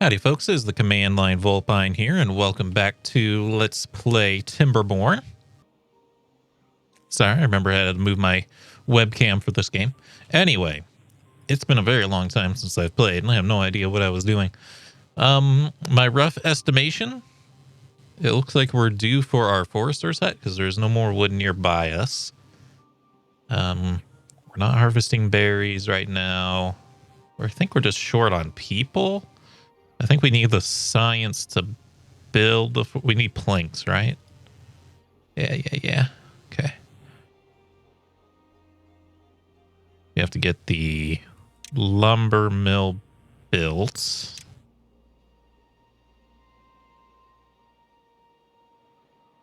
Howdy folks, this is the Command Line Vulpine here, and welcome back to Let's Play Timberborn. Sorry, I remember I had to move my webcam for this game. Anyway, it's been a very long time since I've played, and I have no idea what I was doing. My rough estimation, it looks like we're due for our forester's hut, because there's no more wood nearby us. We're not harvesting berries right now. I think we're just short on people. I think we need the science to build the... We need planks, right? Yeah. Okay. We have to get the lumber mill built.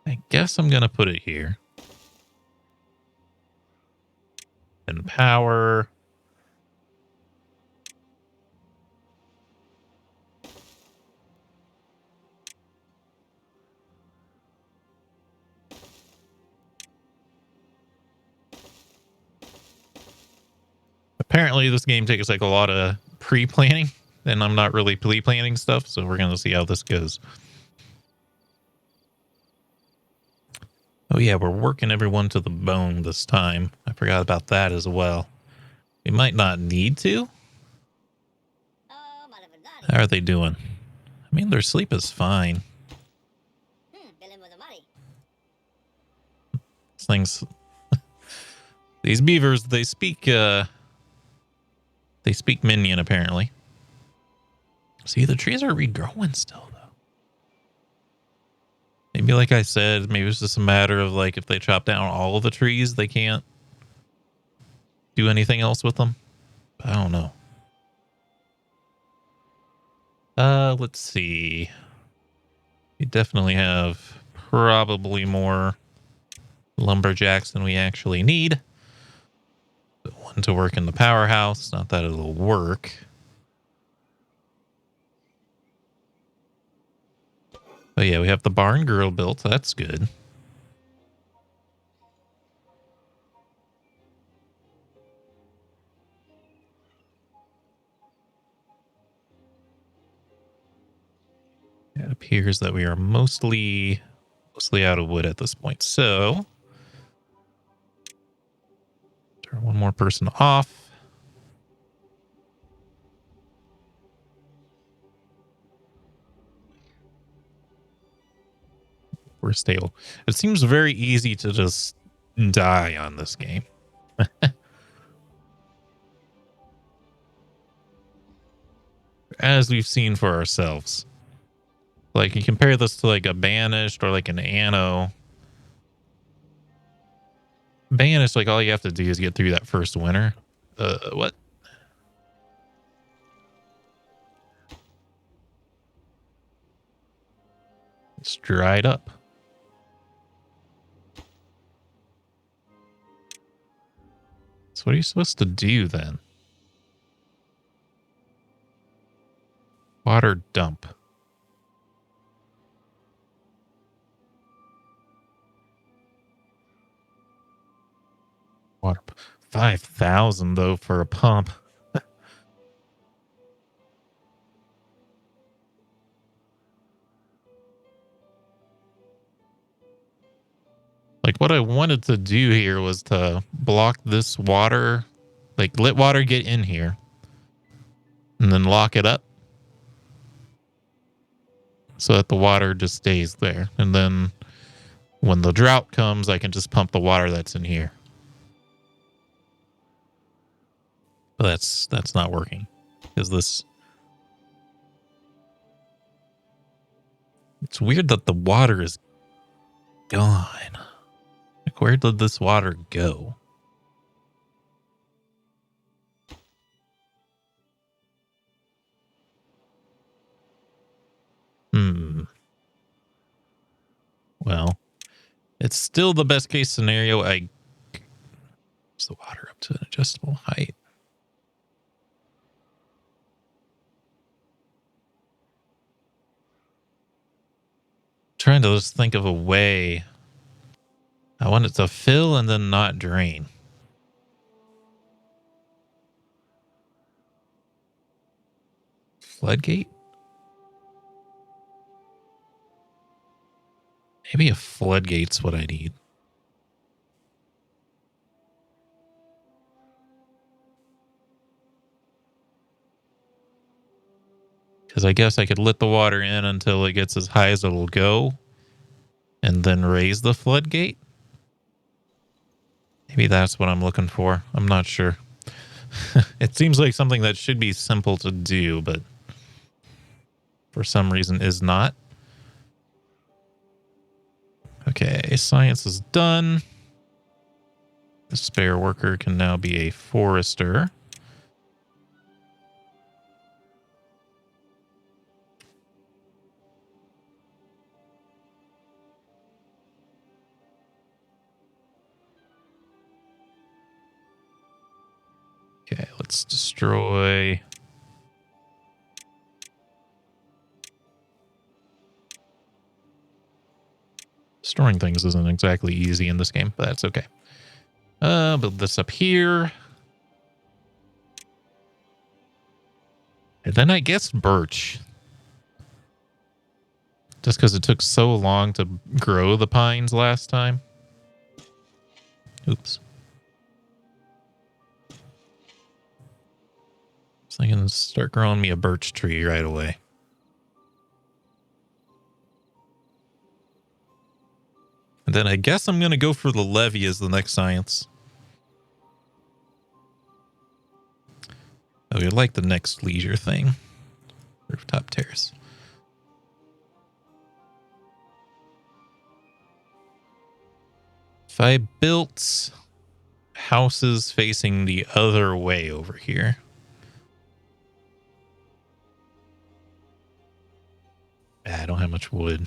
I guess I'm going to put it here. And power... Apparently, this game takes like a lot of pre-planning, and I'm not really pre-planning stuff, so we're going to see how this goes. Oh yeah, we're working everyone to the bone this time. I forgot about that as well. We might not need to. How are they doing? I mean, their sleep is fine. These things... These beavers, they speak minion, apparently. See, the trees are regrowing still, though. Maybe, like I said, maybe it's just a matter of, like, if they chop down all of the trees, they can't do anything else with them. I don't know. Let's see. We definitely have probably more lumberjacks than we actually need. One to work in the powerhouse. Not that it'll work. But yeah, we have the barn girl built. That's good. It appears that we are mostly out of wood at this point. So turn one more person off. We're stable. It seems very easy to just die on this game. As we've seen for ourselves. Like, you compare this to like a Banished or like an Anno. Banished, like, all you have to do is get through that first winter. What? It's dried up. So what are you supposed to do then? Water dump. Water 5,000 though for a pump. Like, what I wanted to do here was to block this water, like let water get in here and then lock it up so that the water just stays there. And then when the drought comes, I can just pump the water that's in here. But that's not working because this... It's weird that the water is gone. Like, where did this water go? Well, it's still the best case scenario. I raise the water up to an adjustable height. Trying to just think of a way. I want it to fill and then not drain. Floodgate? Maybe a floodgate's what I need. Because I guess I could let the water in until it gets as high as it'll go and then raise the floodgate. Maybe that's what I'm looking for. I'm not sure. It seems like something that should be simple to do, but for some reason is not. Okay, science is done. The spare worker can now be a forester. Okay, let's destroy. Storing things isn't exactly easy in this game, but that's okay. Build this up here. And then I guess birch. Just because it took so long to grow the pines last time. Oops. So I can start growing me a birch tree right away. And then I guess I'm going to go for the levee as the next science. Oh, you like the next leisure thing. Rooftop terrace. If I built houses facing the other way over here. I don't have much wood.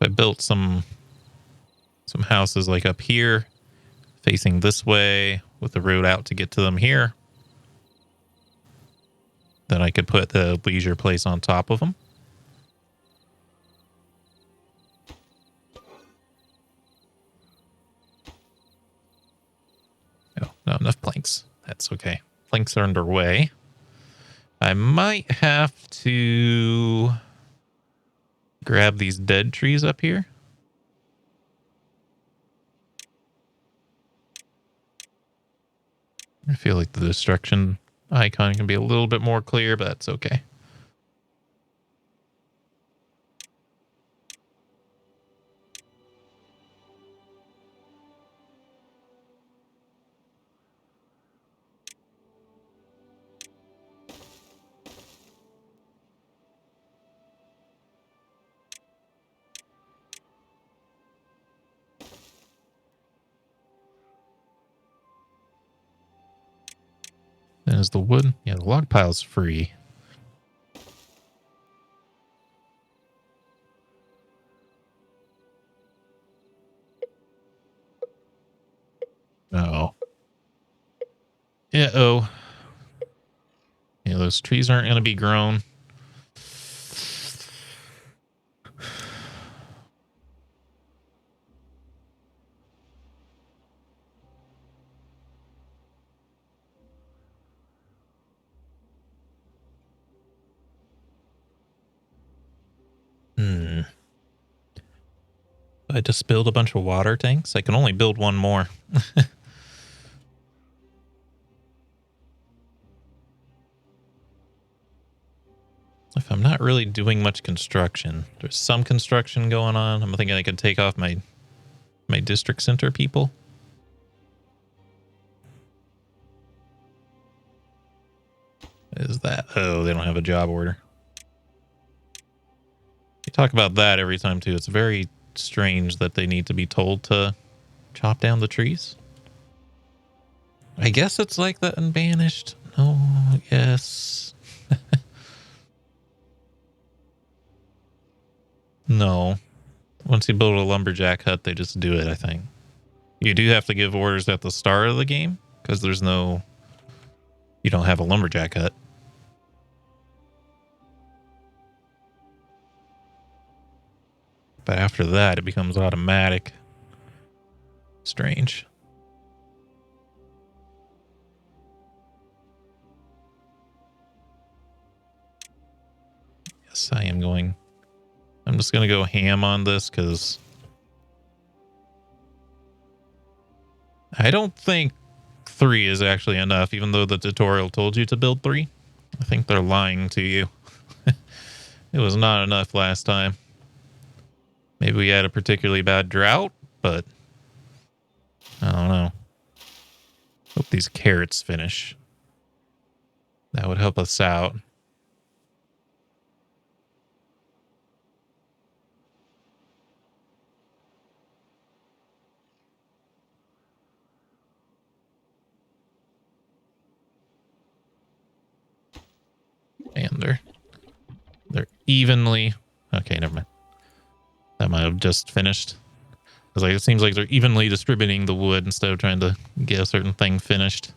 I built some houses like up here, facing this way with the road out to get to them here. Then I could put the leisure place on top of them. Oh, not enough planks. That's okay. Planks are underway. I might have to grab these dead trees up here. I feel like the destruction icon can be a little bit more clear, but that's okay. And is the wood? Yeah, the log pile's free. Oh. Uh-oh. Yeah, those trees aren't going to be grown. I just build a bunch of water tanks. I can only build one more. If I'm not really doing much construction, there's some construction going on. I'm thinking I could take off my district center people. Is that? Oh, they don't have a job order. You talk about that every time too. It's very strange that they need to be told to chop down the trees. I guess it's like that in Banished. No, yes. No. Once you build a lumberjack hut, they just do it, I think. You do have to give orders at the start of the game because there's no... You don't have a lumberjack hut. But after that, it becomes automatic. Strange. Yes, I am going. I'm just going to go ham on this because I don't think 3 is actually enough, even though the tutorial told you to build 3. I think they're lying to you. It was not enough last time. Maybe we had a particularly bad drought, but I don't know. Hope these carrots finish. That would help us out. And they're evenly. Okay, never mind. That might have just finished. Because like, it seems like they're evenly distributing the wood instead of trying to get a certain thing finished.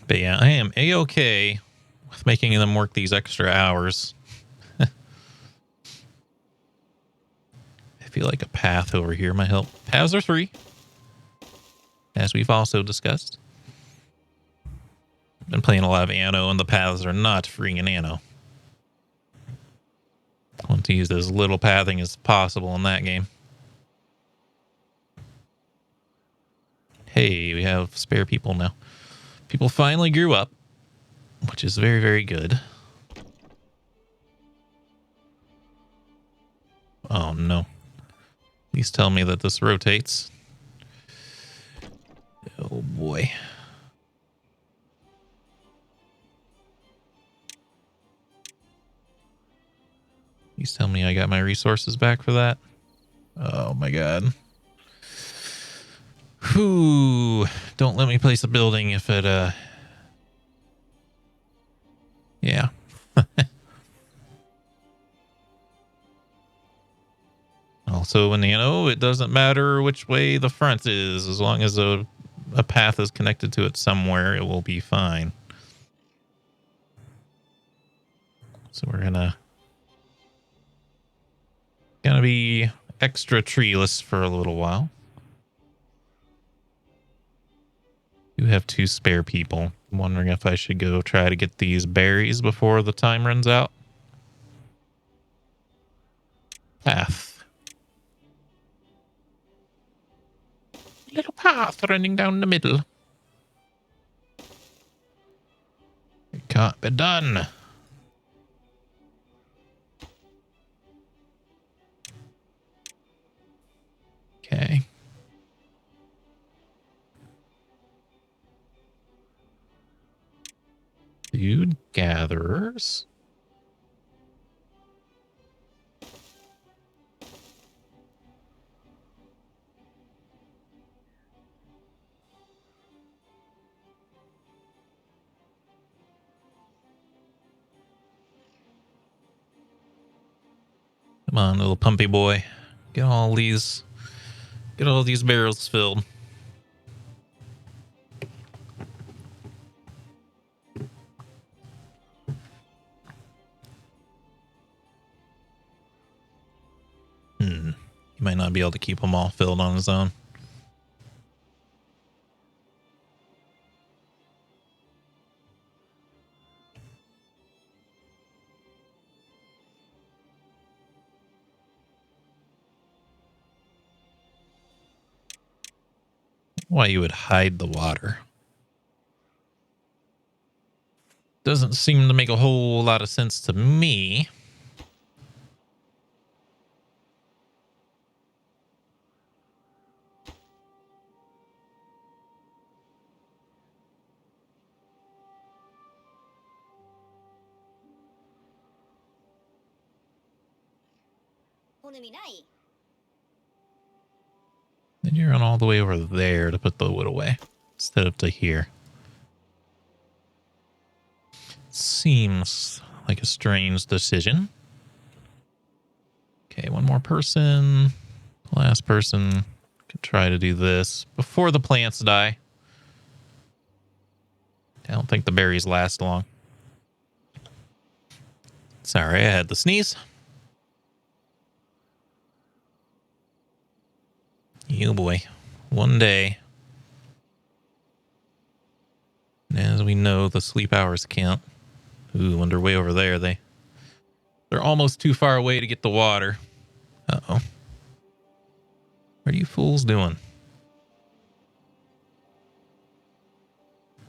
But yeah, I am A-okay with making them work these extra hours. I feel like a path over here might help. Paths are free, as we've also discussed. Been playing a lot of Anno, and the paths are not free in Anno. I want to use as little pathing as possible in that game. Hey, we have spare people now. People finally grew up, which is very, very good. Oh, no. Please tell me that this rotates. Oh, boy. Please tell me I got my resources back for that. Oh, my God. Whew. Don't let me place a building if it, yeah. Also, in Nano, it doesn't matter which way the front is. As long as a path is connected to it somewhere, it will be fine. So we're gonna be extra treeless for a little while. You have 2 spare people. I'm wondering if I should go try to get these berries before the time runs out. Path. Little path running down the middle. It can't be done. Okay. Dude gatherers. Come on, little pumpy boy. Get all these barrels filled. He might not be able to keep them all filled on his own. Why you would hide the water? Doesn't seem to make a whole lot of sense to me. Then you're on all the way over there to put the wood away instead of to here. Seems like a strange decision. Okay, one more person. Last person can try to do this before the plants die. I don't think the berries last long. Sorry, I had the sneeze. You boy. One day. As we know, the sleep hours count. Ooh, when they're way over there, they're almost too far away to get the water. Uh-oh. What are you fools doing?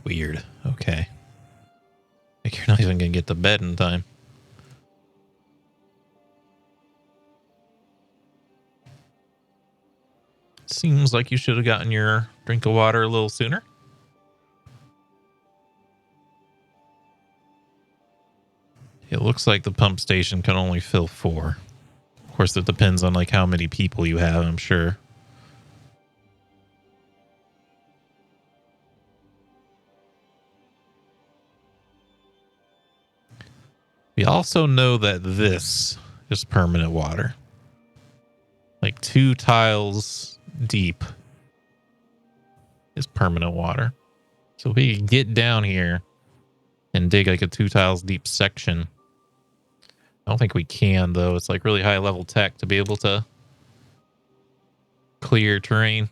Weird. Okay. Like you're not even gonna get to bed in time. Seems like you should have gotten your drink of water a little sooner. It looks like the pump station can only fill 4. Of course, it depends on like how many people you have, I'm sure. We also know that this is permanent water. Like 2 tiles deep is permanent water. So if we could get down here and dig like a 2 tiles deep section. I don't think we can, though. It's like really high level tech to be able to clear terrain.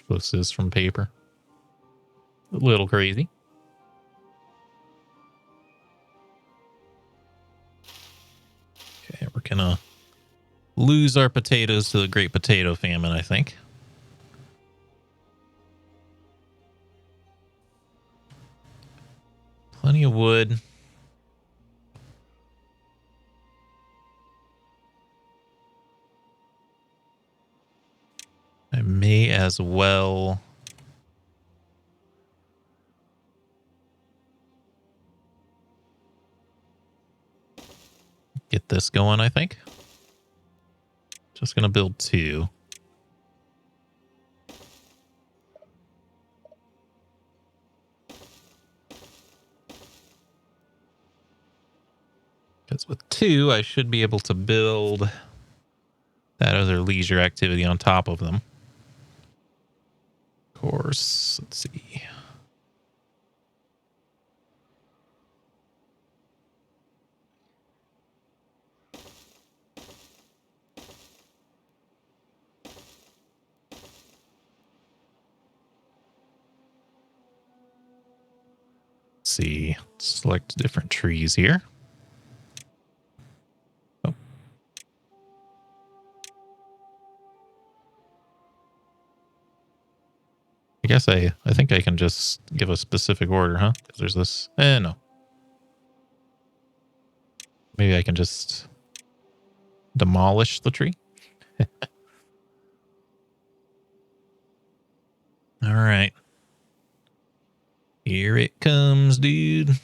This is from paper. A little crazy. Okay, we're gonna lose our potatoes to the Great Potato Famine, I think. Plenty of wood. I may as well get this going, I think. Just gonna build 2. Because with 2, I should be able to build that other leisure activity on top of them. Of course, let's see. See, select different trees here. Oh. I guess I think I can just give a specific order, huh? Because there's this. No. Maybe I can just demolish the tree. All right. Here it comes, dude.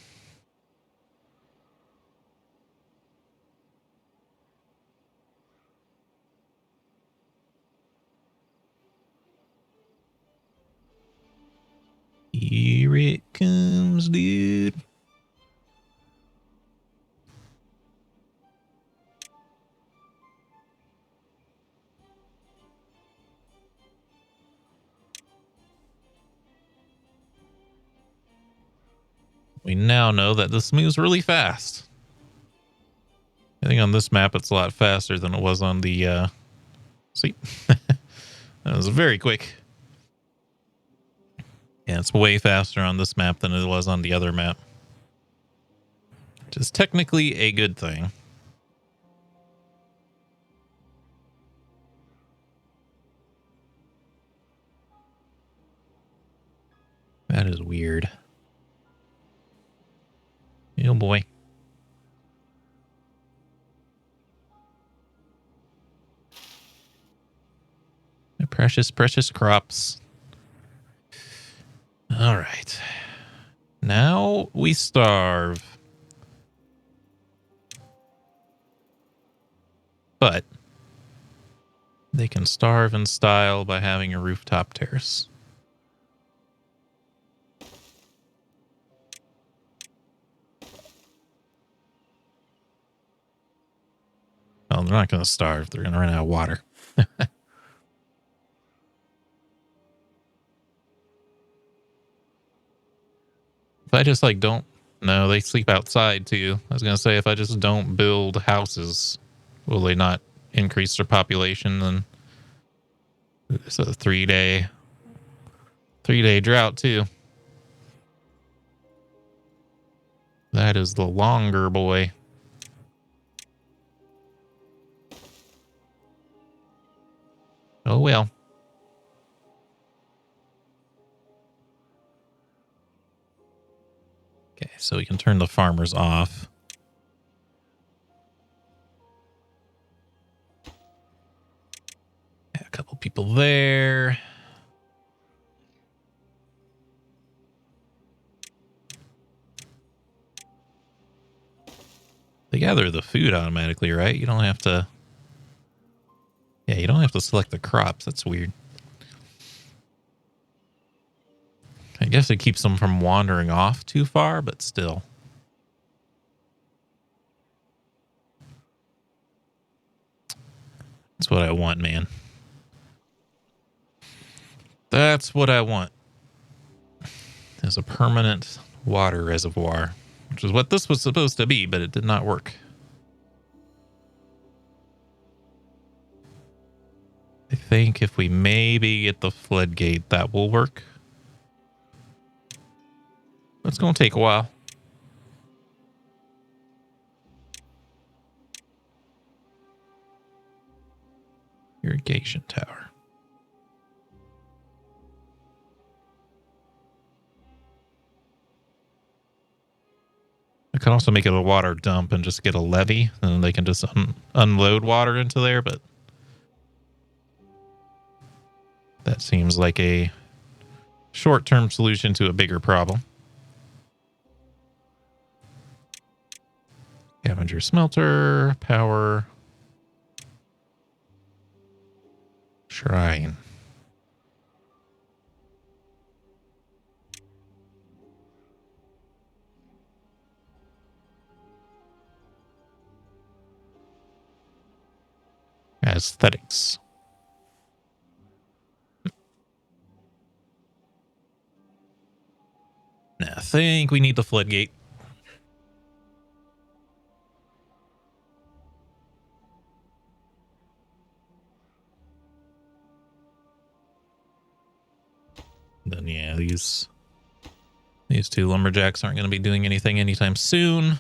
Here it comes, dude. We now know that this moves really fast. I think on this map it's a lot faster than it was on the see. That was very quick. Yeah, it's way faster on this map than it was on the other map. Which is technically a good thing. That is weird. Oh boy. Precious, precious crops. All right. Now we starve. But they can starve in style by having a rooftop terrace. Well, they're not going to starve. They're going to run out of water. If I just like don't, no, they sleep outside too. I was going to say, if I just don't build houses, will they not increase their population? Then it's a 3-day 3-day drought, too. That is the longer boy. Oh, well. Okay, so we can turn the farmers off. Yeah, a couple people there. They gather the food automatically, right? You don't have to... Yeah, you don't have to select the crops. That's weird. I guess it keeps them from wandering off too far, but still. That's what I want, man. That's what I want. Is a permanent water reservoir, which is what this was supposed to be, but it did not work. I think if we maybe get the floodgate, that will work. It's going to take a while. Irrigation tower. I can also make it a water dump and just get a levee, and then they can just unload water into there, but that seems like a short-term solution to a bigger problem. Scavenger smelter, power, shrine. Aesthetics. I think we need the floodgate. Then yeah, these two lumberjacks aren't going to be doing anything anytime soon.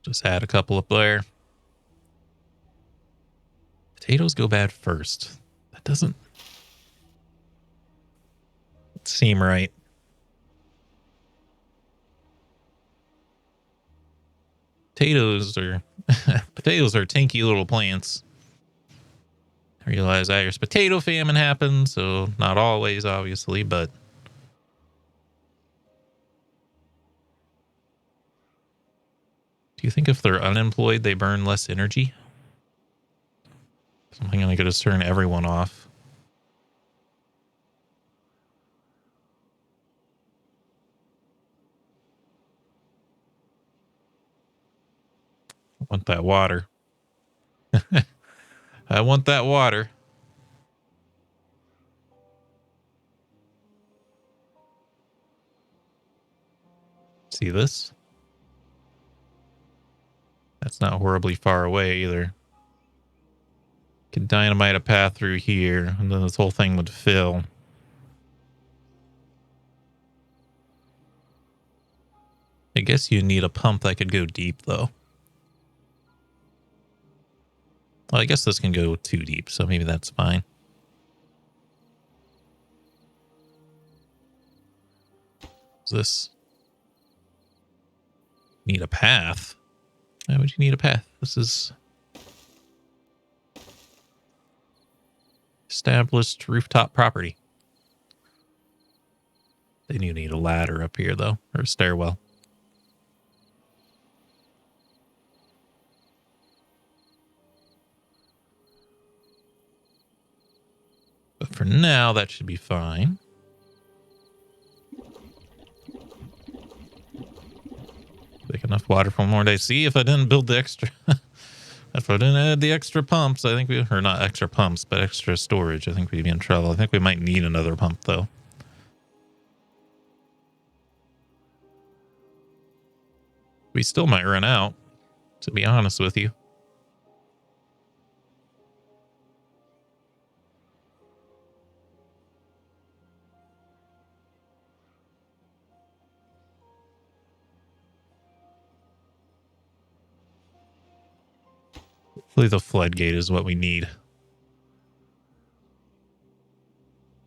Just add a couple up there. Potatoes go bad first. That doesn't seem right. Potatoes are tanky little plants. I realize Irish potato famine happens, so not always, obviously, but do you think if they're unemployed, they burn less energy? I'm going to just turn everyone off. I want that water. I want that water. See this? That's not horribly far away either. Could dynamite a path through here, and then this whole thing would fill. I guess you need a pump that could go deep, though. Well, I guess this can go too deep, so maybe that's fine. What's this? Need a path? Why would you need a path? This is established rooftop property. Then you need a ladder up here, though, or a stairwell. But for now, that should be fine. Take enough water for more days. See, if I didn't build the extra... if I didn't add the extra pumps, I think we... Or not extra pumps, but extra storage. I think we'd be in trouble. I think we might need another pump, though. We still might run out. to be honest with you. Hopefully the floodgate is what we need.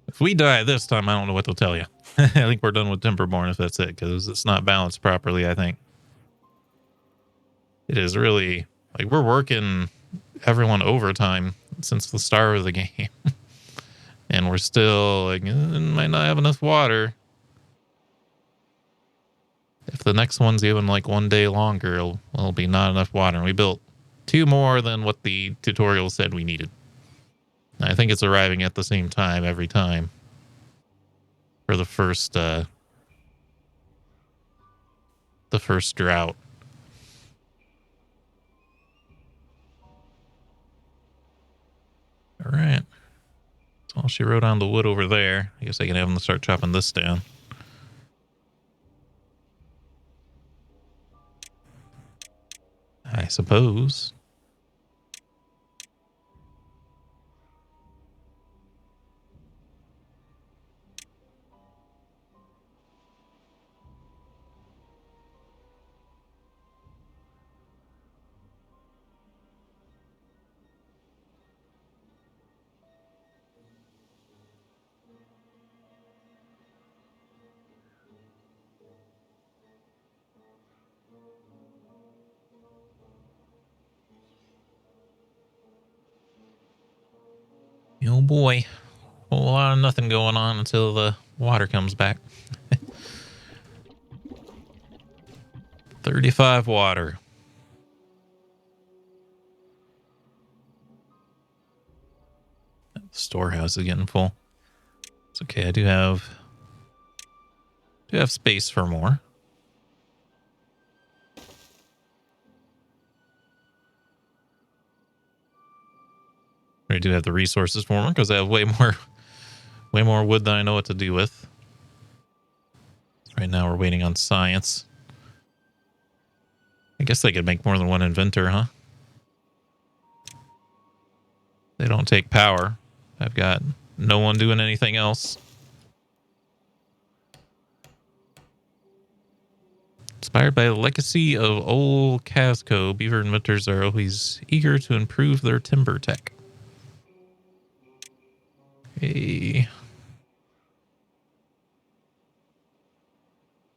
If we die this time, I don't know what to tell you. I think we're done with Timberborn if that's it, because it's not balanced properly, I think. It is really, like, we're working everyone overtime since the start of the game. And we're still, like, might not have enough water. If the next one's even, like, 1 day longer, it'll be not enough water. And we built 2 more than what the tutorial said we needed. I think it's arriving at the same time every time for the first drought. All right. So she wrote on the wood over there. I guess I can have them start chopping this down. I suppose. Oh boy. A whole lot of nothing going on until the water comes back. 35 water. The storehouse is getting full. It's okay. I do have space for more. I do have the resources for more because I have way more wood than I know what to do with. Right now we're waiting on science. I guess they could make more than one inventor, huh? They don't take power. I've got no one doing anything else. Inspired by the legacy of old Casco, beaver inventors are always eager to improve their timber tech. Hey.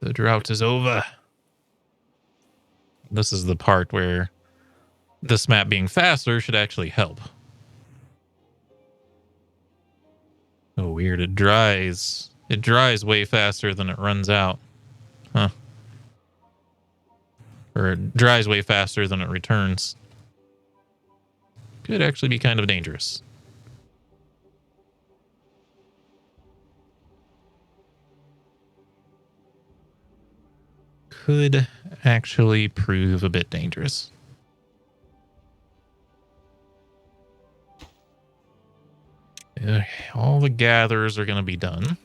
The drought is over. This is the part where this map being faster should actually help. Oh, weird. It dries. It dries way faster than it runs out. Huh. Or it dries way faster than it returns. Could actually be kind of dangerous. Could actually prove a bit dangerous. Okay, all the gatherers are going to be done.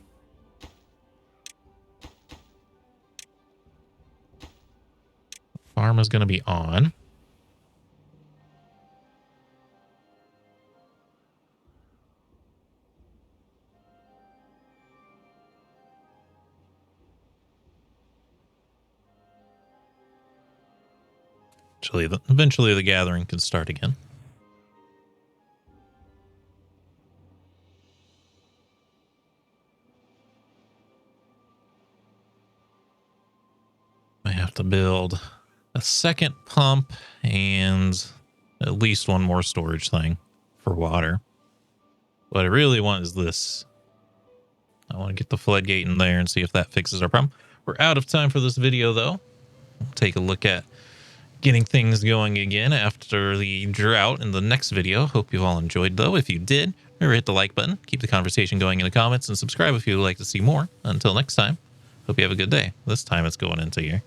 Farm is going to be on. Eventually the gathering can start again. I have to build a second pump and at least one more storage thing for water. What I really want is this. I want to get the floodgate in there and see if that fixes our problem. We're out of time for this video, though. We'll take a look at getting things going again after the drought in the next video. Hope you all enjoyed, though. If you did, remember hit the like button, keep the conversation going in the comments, and subscribe if you would like to see more. Until next time, hope you have a good day. This time it's going into here.